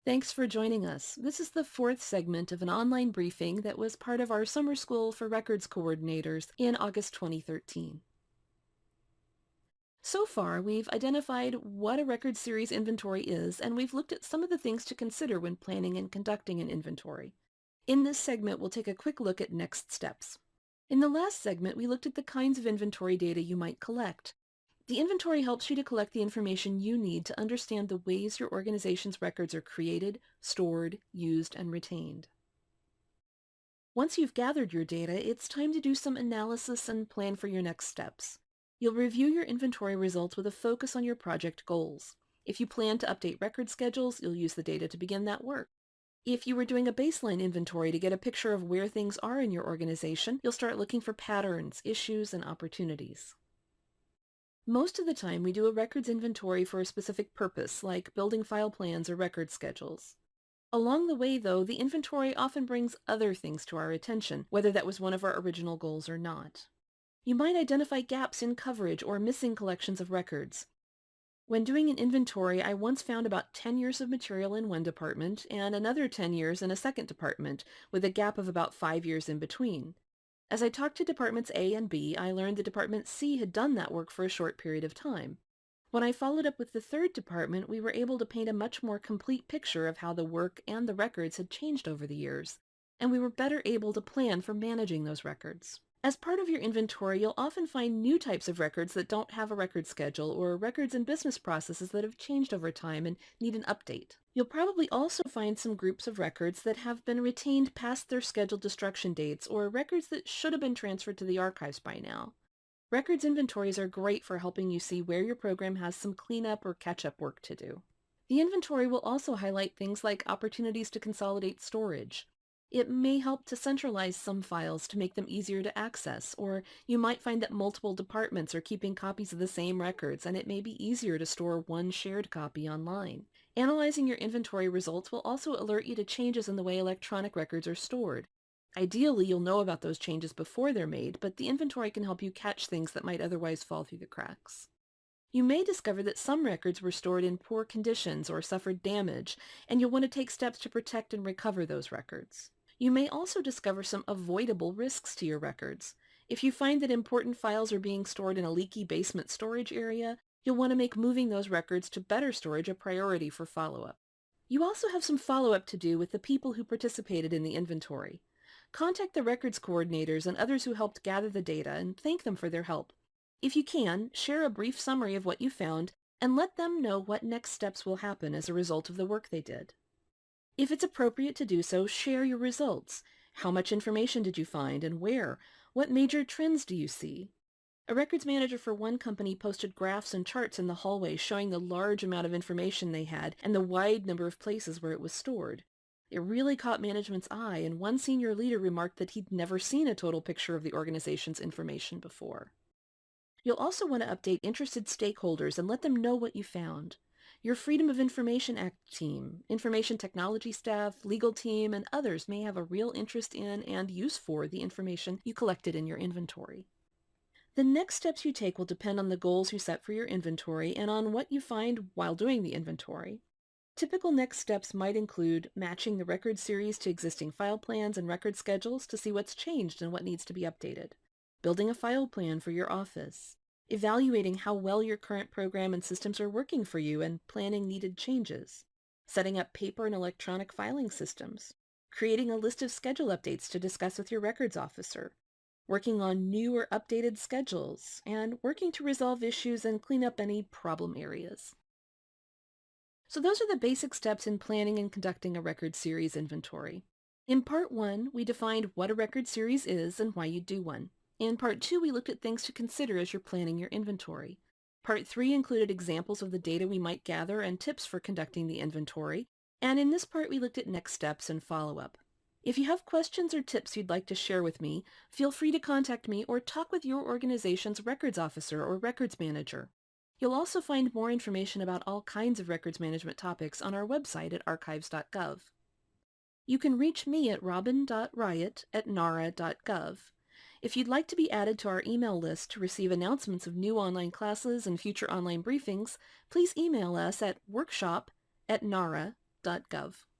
Thanks for joining us. This is the fourth segment of an online briefing that was part of our summer school for records coordinators in August 2013. So far, we've identified what a record series inventory is, and we've looked at some of the things to consider when planning and conducting an inventory. In this segment, we'll take a quick look at next steps. In the last segment, we looked at the kinds of inventory data you might collect. The inventory helps you to collect the information you need to understand the ways your organization's records are created, stored, used, and retained. Once you've gathered your data, it's time to do some analysis and plan for your next steps. You'll review your inventory results with a focus on your project goals. If you plan to update record schedules, you'll use the data to begin that work. If you were doing a baseline inventory to get a picture of where things are in your organization, you'll start looking for patterns, issues, and opportunities. Most of the time, we do a records inventory for a specific purpose, like building file plans or record schedules. Along the way, though, the inventory often brings other things to our attention, whether that was one of our original goals or not. You might identify gaps in coverage or missing collections of records. When doing an inventory, I once found about 10 years of material in one department and another 10 years in a second department, with a gap of about 5 years in between. As I talked to Departments A and B, I learned that Department C had done that work for a short period of time. When I followed up with the third department, we were able to paint a much more complete picture of how the work and the records had changed over the years, and we were better able to plan for managing those records. As part of your inventory, you'll often find new types of records that don't have a record schedule, or records and business processes that have changed over time and need an update. You'll probably also find some groups of records that have been retained past their scheduled destruction dates, or records that should have been transferred to the archives by now. Records inventories are great for helping you see where your program has some cleanup or catch-up work to do. The inventory will also highlight things like opportunities to consolidate storage. It may help to centralize some files to make them easier to access, or you might find that multiple departments are keeping copies of the same records, and it may be easier to store one shared copy online. Analyzing your inventory results will also alert you to changes in the way electronic records are stored. Ideally, you'll know about those changes before they're made, but the inventory can help you catch things that might otherwise fall through the cracks. You may discover that some records were stored in poor conditions or suffered damage, and you'll want to take steps to protect and recover those records. You may also discover some avoidable risks to your records. If you find that important files are being stored in a leaky basement storage area, you'll want to make moving those records to better storage a priority for follow-up. You also have some follow-up to do with the people who participated in the inventory. Contact the records coordinators and others who helped gather the data and thank them for their help. If you can, share a brief summary of what you found and let them know what next steps will happen as a result of the work they did. If it's appropriate to do so, share your results. How much information did you find and where? What major trends do you see? A records manager for one company posted graphs and charts in the hallway showing the large amount of information they had and the wide number of places where it was stored. It really caught management's eye, and one senior leader remarked that he'd never seen a total picture of the organization's information before. You'll also want to update interested stakeholders and let them know what you found. Your Freedom of Information Act team, information technology staff, legal team, and others may have a real interest in and use for the information you collected in your inventory. The next steps you take will depend on the goals you set for your inventory and on what you find while doing the inventory. Typical next steps might include matching the record series to existing file plans and record schedules to see what's changed and what needs to be updated, building a file plan for your office, evaluating how well your current program and systems are working for you and planning needed changes, setting up paper and electronic filing systems, creating a list of schedule updates to discuss with your records officer, working on new or updated schedules, and working to resolve issues and clean up any problem areas. So those are the basic steps in planning and conducting a record series inventory. In Part 1, we defined what a record series is and why you do one. In Part 2, we looked at things to consider as you're planning your inventory. Part 3 included examples of the data we might gather and tips for conducting the inventory. And in this part, we looked at next steps and follow-up. If you have questions or tips you'd like to share with me, feel free to contact me or talk with your organization's records officer or records manager. You'll also find more information about all kinds of records management topics on our website at archives.gov. You can reach me at robin.riat@nara.gov. If you'd like to be added to our email list to receive announcements of new online classes and future online briefings, please email us at workshop@nara.gov. riat.gov.